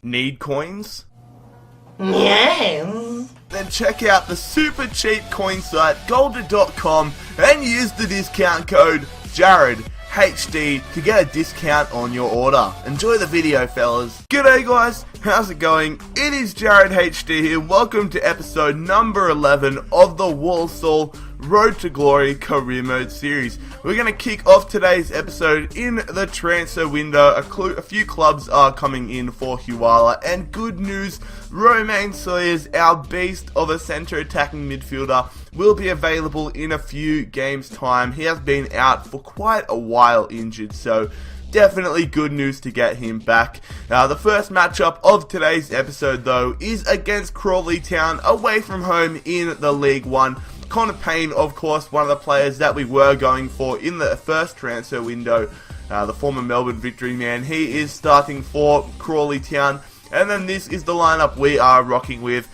Need coins? Yeah. Then check out the super cheap coin site golden.com and use the discount code JarradHD to get a discount on your order. Enjoy the video, fellas. G'day guys, how's it going? It is JarradHD here. Welcome to episode number 11 of the Walsall Road to Glory career mode series. We're going to kick off today's episode in the transfer window. A few clubs are coming in for Huala, and good news, Romain Sawyers, our beast of a centre attacking midfielder, will be available in a few games time. He has been out for quite a while injured, so definitely good news to get him back. The first matchup of today's episode though is against Crawley Town away from home in the League One. Connor Payne, of course, one of the players that we were going for in the first transfer window, the former Melbourne Victory man. He is starting for Crawley Town, and then this is the lineup we are rocking with.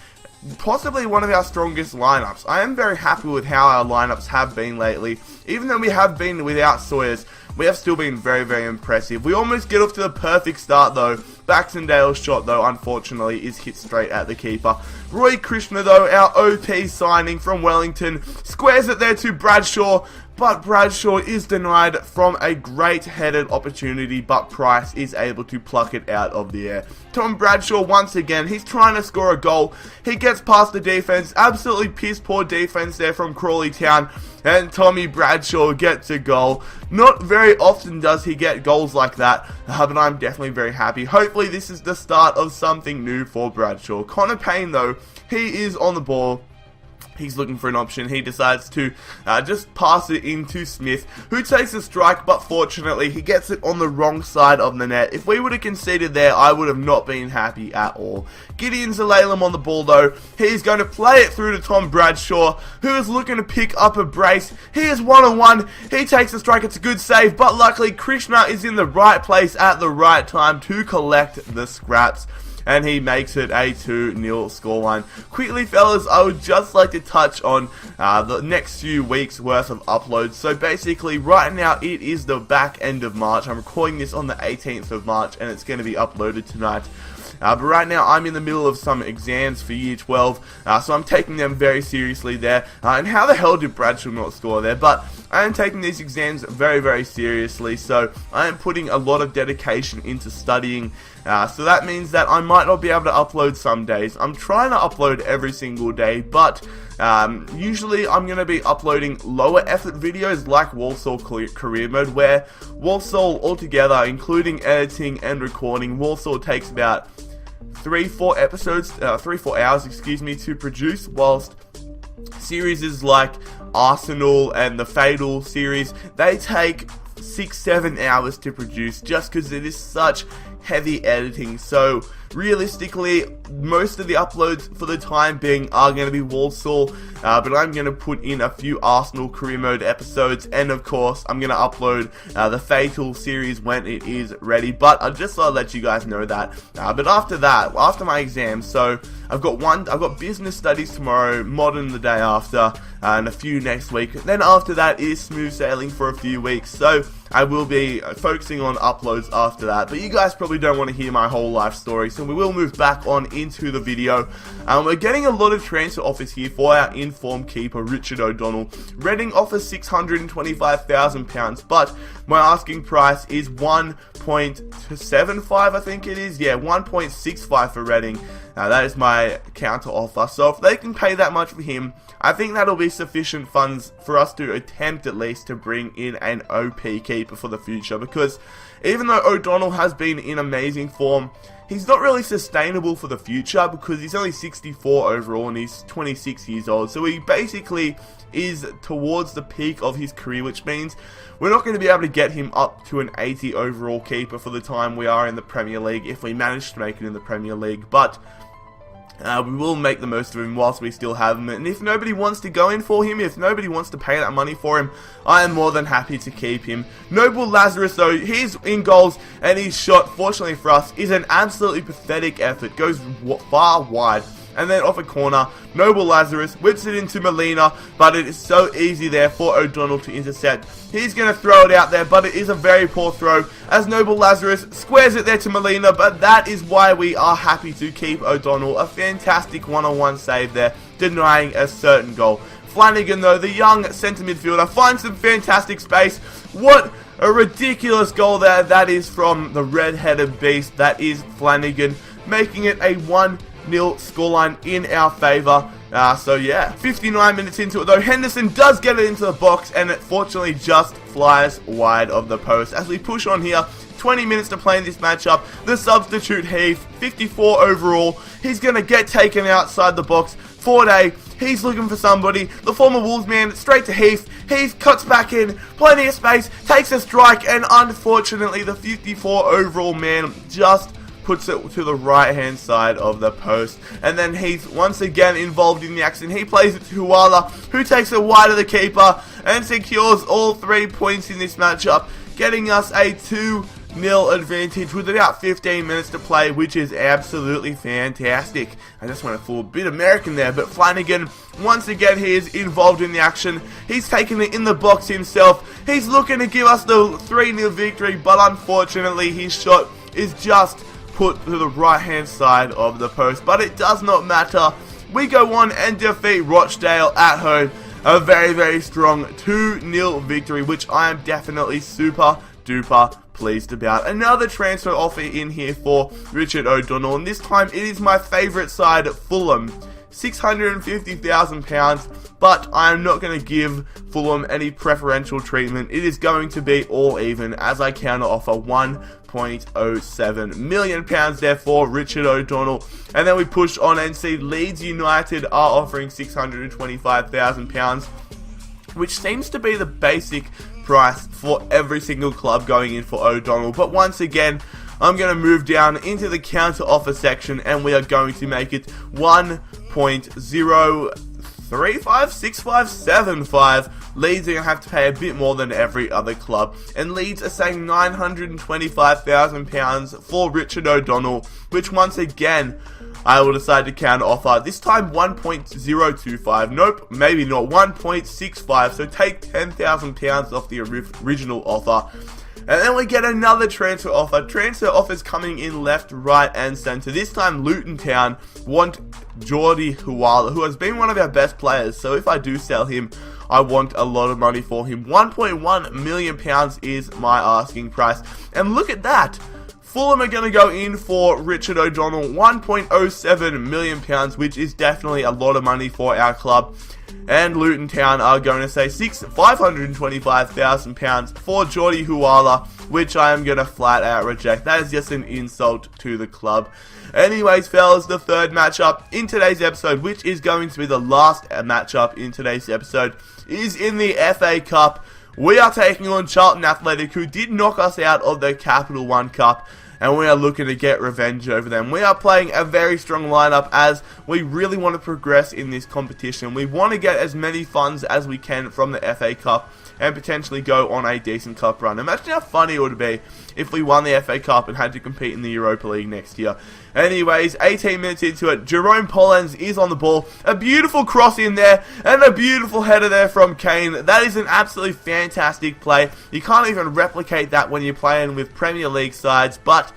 Possibly one of our strongest lineups. I am very happy with how our lineups have been lately. Even though we have been without Sawyers, we have still been very, very impressive. We almost get off to the perfect start though. Baxendale's shot though, unfortunately, is hit straight at the keeper. Roy Krishna though, our OP signing from Wellington, squares it there to Bradshaw, but Bradshaw is denied from a great headed opportunity, but Price is able to pluck it out of the air. Tom Bradshaw, once again, he's trying to score a goal. He gets past the defense, absolutely piss poor defense there from Crawley Town, and Tommy Bradshaw gets a goal. Not very often does he get goals like that, but I'm definitely very happy. Hopefully this is the start of something new for Bradshaw. Connor Payne though, he is on the ball. He's looking for an option. He decides to just pass it into Smith, who takes a strike, but fortunately he gets it on the wrong side of the net. If we would have conceded there, I would have not been happy at all. Gideon Zalalem on the ball though. He's going to play it through to Tom Bradshaw, who is looking to pick up a brace. He is one-on-one. He takes a strike. It's a good save, but luckily Krishna is in the right place at the right time to collect the scraps, and he makes it a 2-0 scoreline. Quickly, fellas, I would just like to touch on the next few weeks worth of uploads. So basically, right now, it is the back end of March. I'm recording this on the 18th of March, and it's going to be uploaded tonight. But right now, I'm in the middle of some exams for Year 12, so I'm taking them very seriously there. And how the hell did Bradshaw not score there? But I am taking these exams very, very seriously, so I am putting a lot of dedication into studying. So that means that I might not be able to upload some days. I'm trying to upload every single day, but usually I'm going to be uploading lower effort videos like Walsall Career Mode, where Walsall altogether, including editing and recording, Walsall takes about 3-4 hours, to produce, whilst series like Arsenal and the Fatal series, they take 6-7 hours to produce, just because it is such heavy editing. So realistically, most of the uploads for the time being are going to be Walsall, but I'm going to put in a few Arsenal career mode episodes, and of course I'm going to upload the Fatal series when it is ready. But I just thought I'd let you guys know that. But after that, after my exams, so I've got business studies tomorrow, modern the day after, and a few next week. Then after that is smooth sailing for a few weeks, so I will be focusing on uploads after that. But you guys probably don't want to hear my whole life story, so we will move back on into the video. We're getting a lot of transfer offers here for our informed keeper, Richard O'Donnell. Reading offers £625,000, but my asking price is 1.75, I think it is. Yeah, 1.65 for Reading. That is my counter offer. So if they can pay that much for him, I think that'll be sufficient funds for us to attempt at least to bring in an OP keeper for the future, because even though O'Donnell has been in amazing form, he's not really sustainable for the future, because he's only 64 overall and he's 26 years old. So he basically is towards the peak of his career, which means we're not going to be able to get him up to an 80 overall keeper for the time we are in the Premier League, if we manage to make it in the Premier League. But we will make the most of him whilst we still have him, and if nobody wants to go in for him, if nobody wants to pay that money for him, I am more than happy to keep him. Noble Lazarus though, he's in goals, and his shot, fortunately for us, is an absolutely pathetic effort, goes far wide. and then off a corner, Noble Lazarus whips it into Molina, but it is so easy there for O'Donnell to intercept. He's going to throw it out there, but it is a very poor throw as Noble Lazarus squares it there to Molina, but that is why we are happy to keep O'Donnell. A fantastic one-on-one save there, denying a certain goal. Flanagan, though, the young centre midfielder, finds some fantastic space. What a ridiculous goal there. That is from the red-headed beast. That is Flanagan, making it a 1-0 scoreline in our favour. So yeah, 59 minutes into it though, Henderson does get it into the box, and it fortunately just flies wide of the post. As we push on here, 20 minutes to play in this matchup, the substitute Heath, 54 overall, he's going to get taken outside the box. Forday, he's looking for somebody, the former Wolves man, straight to Heath. Heath cuts back in, plenty of space, takes a strike, and unfortunately the 54 overall man just puts it to the right hand side of the post. And then Heath once again involved in the action. He plays it to Huala, who takes it wide of the keeper and secures all 3 points in this matchup, getting us a 2-0 advantage with about 15 minutes to play, which is absolutely fantastic. I just went a full bit American there, but Flanagan, once again, he is involved in the action. He's taking it in the box himself. He's looking to give us the 3-0 victory, but unfortunately his shot is just put to the right hand side of the post. But it does not matter. We go on and defeat Rochdale at home. A very, very strong 2-0 victory, which I am definitely super duper pleased about. Another transfer offer in here for Richard O'Donnell, and this time it is my favourite side, Fulham. £650,000, but I am not going to give Fulham any preferential treatment. It is going to be all even, as I counter offer £1.07 million there for Richard O'Donnell. And then we push on and see Leeds United are offering £625,000, which seems to be the basic price for every single club going in for O'Donnell. But once again, I'm going to move down into the counter offer section, and we are going to make it 1.0356575. Leeds are going to have to pay a bit more than every other club, and Leeds are saying £925,000 for Richard O'Donnell, which once again I will decide to counter offer. This time 1.025. Nope, maybe not. 1.65. So take £10,000 off the original offer. And then we get another transfer offer. Transfer offers coming in left, right, and centre. This time Luton Town want Jordi Huala, who has been one of our best players. So if I do sell him, I want a lot of money for him. £1.1 million is my asking price. And look at that. Fulham are going to go in for Richard O'Donnell, £1.07 million, which is definitely a lot of money for our club. And Luton Town are going to say £525,000 for Jordi Huala, which I am going to flat out reject. That is just an insult to the club. Anyways, fellas, the third matchup in today's episode, which is going to be the last matchup in today's episode, is in the FA Cup. We are taking on Charlton Athletic, who did knock us out of the Capital One Cup, and we are looking to get revenge over them. We are playing a very strong lineup as we really want to progress in this competition. We want to get as many funds as we can from the FA Cup and potentially go on a decent cup run. Imagine how funny it would be if we won the FA Cup and had to compete in the Europa League next year. Anyways, 18 minutes into it, Jerome Pollens is on the ball. A beautiful cross in there and a beautiful header there from Kane. That is an absolutely fantastic play. You can't even replicate that when you're playing with Premier League sides, but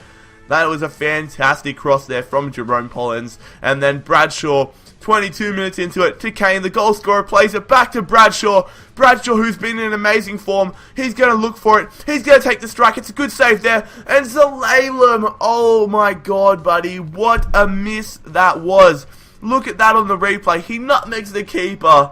that was a fantastic cross there from Jerome Pollens. And then Bradshaw, 22 minutes into it, to Kane, the goal scorer, plays it back to Bradshaw. Bradshaw, who's been in amazing form, he's going to look for it. He's going to take the strike. It's a good save there. And Zalalem, oh my god, buddy, what a miss that was. Look at that on the replay. He nutmegs the keeper.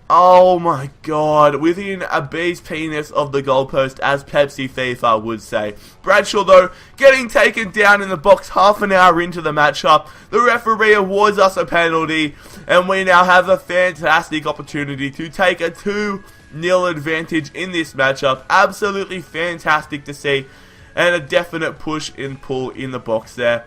Oh my god, within a bee's penis of the goalpost, as Pepsi FIFA would say. Bradshaw, though, getting taken down in the box half an hour into the matchup. The referee awards us a penalty, and we now have a fantastic opportunity to take a 2-0 advantage in this matchup. Absolutely fantastic to see, and a definite push and pull in the box there.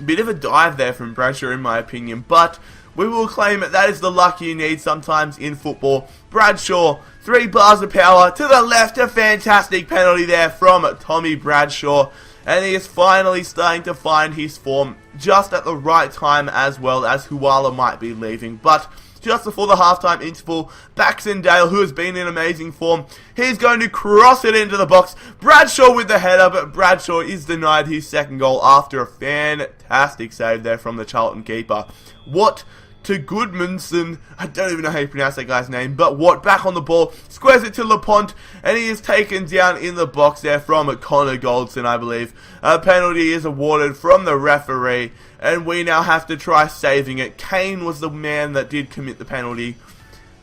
Bit of a dive there from Bradshaw in my opinion, but we will claim it. That is the luck you need sometimes in football. Bradshaw, 3 bars of power to the left. A fantastic penalty there from Tommy Bradshaw. and he is finally starting to find his form just at the right time, as well as Huala might be leaving. But just before the halftime interval, Baxendale, who has been in amazing form, he's going to cross it into the box. Bradshaw with the header, but Bradshaw is denied his second goal after a fantastic save there from the Charlton keeper. What to Goodmanson, I don't even know how you pronounce that guy's name, but what, back on the ball, squares it to LaPont, and he is taken down in the box there from Connor Goldson, I believe. A penalty is awarded from the referee, and we now have to try saving it. Kane was the man that did commit the penalty.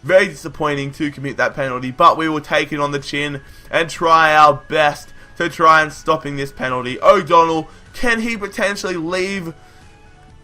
Very disappointing to commit that penalty, but we will take it on the chin and try our best to try and stopping this penalty. O'Donnell, can he potentially leave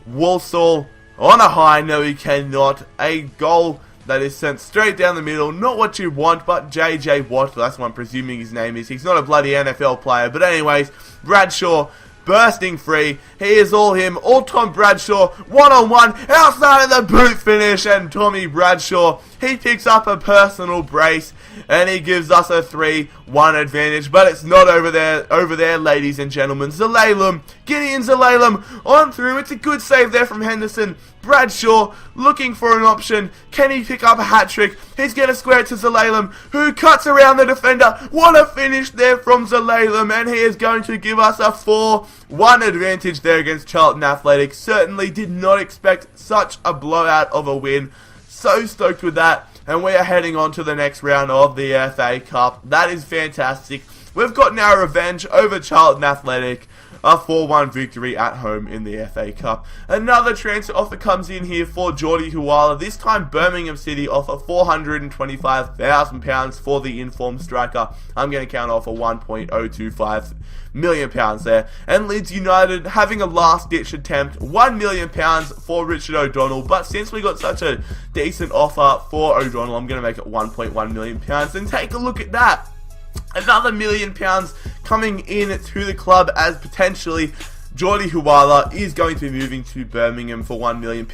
Walsall on a high? No, he cannot. A goal that is sent straight down the middle. Not what you want, but JJ Watt, that's what I'm presuming his name is. He's not a bloody NFL player. But anyways, Bradshaw bursting free. He is all him. All Tom Bradshaw. One-on-one. Outside of the boot finish. And Tommy Bradshaw, he picks up a personal brace. And he gives us a 3-1 advantage. But it's not over there, ladies and gentlemen. Zalalem, Gideon Zalalem, on through. It's a good save there from Henderson. Bradshaw looking for an option. Can he pick up a hat-trick? He's going to square it to Zalalem, who cuts around the defender. What a finish there from Zalalem. And he is going to give us a 4-1 advantage there against Charlton Athletic. Certainly did not expect such a blowout of a win. So stoked with that. And we are heading on to the next round of the FA Cup. That is fantastic. We've gotten our revenge over Charlton Athletic. A 4-1 victory at home in the FA Cup. Another transfer offer comes in here for Jordi Huala. This time Birmingham City offer £425,000 for the informed striker. I'm going to count off a £1.025 million there. And Leeds United having a last ditch attempt, £1 million for Richard O'Donnell. But since we got such a decent offer for O'Donnell, I'm going to make it £1.1 million. And take a look at that. Another £1 million coming in to the club, as potentially Jordi Huala is going to be moving to Birmingham for £1 million.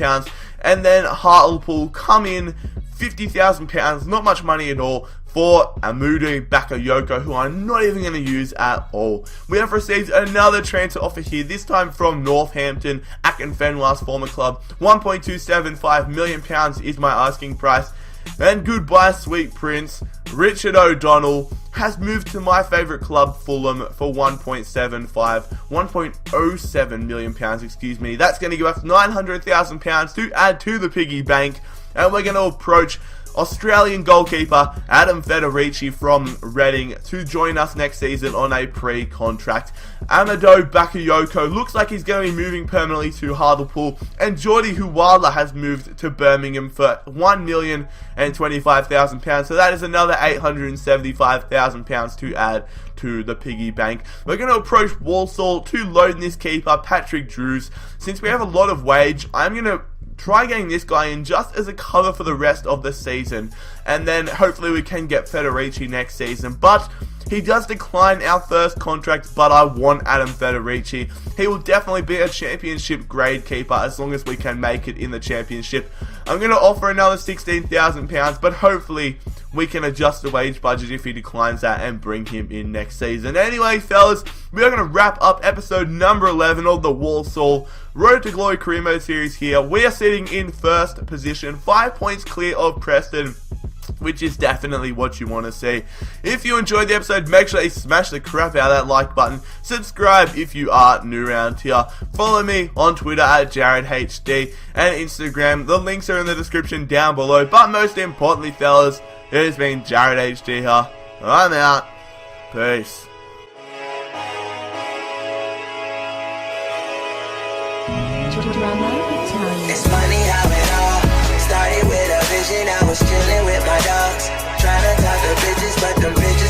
And then Hartlepool come in £50,000, not much money at all, for Amadou Bakayoko, who I'm not even going to use at all. We have received another transfer offer here, this time from Northampton, Akinfenwa's former club. £1.275 million is my asking price. And goodbye, sweet prince. Richard O'Donnell has moved to my favourite club, Fulham, for £1.07 million, excuse me. That's going to give us £900,000 to add to the piggy bank. And we're going to approach Australian goalkeeper Adam Federici from Reading to join us next season on a pre-contract. Amadou Bakayoko looks like he's going to be moving permanently to Hartlepool, and Jordi Huala has moved to Birmingham for £1,025,000. So that is another £875,000 to add to the piggy bank. We're going to approach Walsall to load this keeper, Patrick Drews. Since we have a lot of wage, I'm going to try getting this guy in just as a cover for the rest of the season, and then hopefully we can get Federici next season. But he does decline our first contract, but I want Adam Federici. He will definitely be a championship grade keeper as long as we can make it in the championship. I'm going to offer another £16,000, but hopefully we can adjust the wage budget if he declines that and bring him in next season. Anyway, fellas, we are going to wrap up episode number 11 of the Walsall Road to Glory Career Mode series here. We are sitting in first position, 5 points clear of Preston, which is definitely what you want to see. If you enjoyed the episode, make sure you smash the crap out of that like button. Subscribe if you are new around here. Follow me on Twitter at JarradHD and Instagram. The links are in the description down below. But most importantly, fellas, it has been JarradHD here. I'm out. Peace. It's funny how it all started with a vision. I was chilling with my dogs, trying to talk to bitches, but them bitches